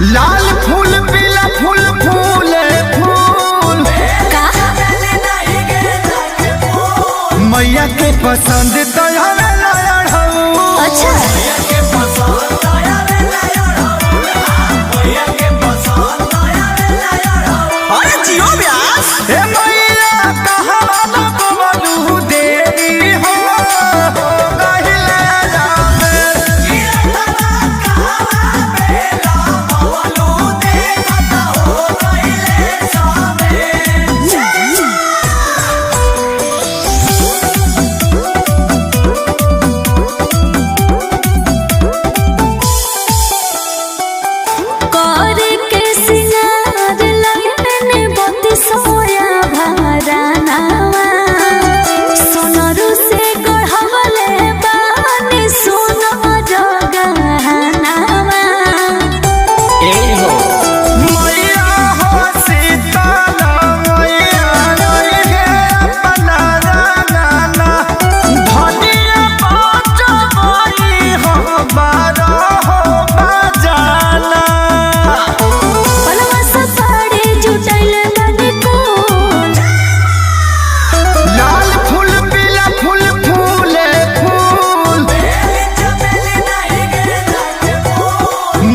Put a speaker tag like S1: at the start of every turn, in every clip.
S1: लाल फूल पीला फूल फूले फूल मैया के पसंद तो
S2: अच्छा
S3: अरे जियो व्यास
S1: मैया कहाँ बलू देवी हो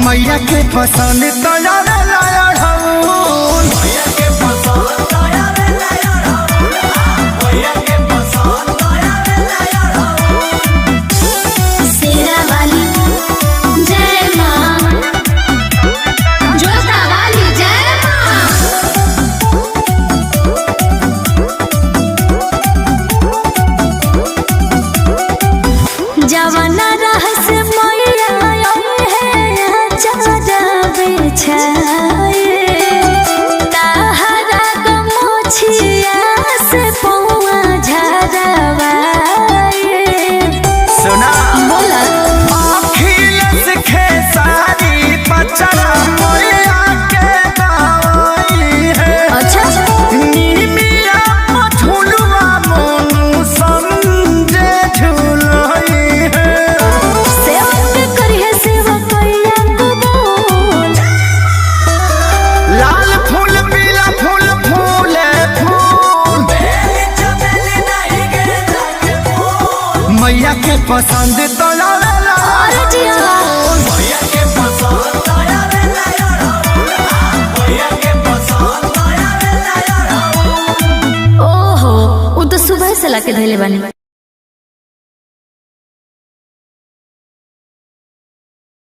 S1: मैया के पसंद तो
S2: जवाना रहस मैया ताहरा गमोछिया से पौआ झरवाए
S1: सुना
S2: बोला
S1: अखिलेश खेसारी पचरा मैया के गाई है
S2: अच्छा
S1: नीमिया झुलवा मोनू समझे झुलई है
S2: सेवक करिए सेवक कैया कबूल
S1: लाल फूल पीला फूल फूले फूल मैया के पसंद तो
S2: ओहो उ तो सुबह से लाके धइले बानी।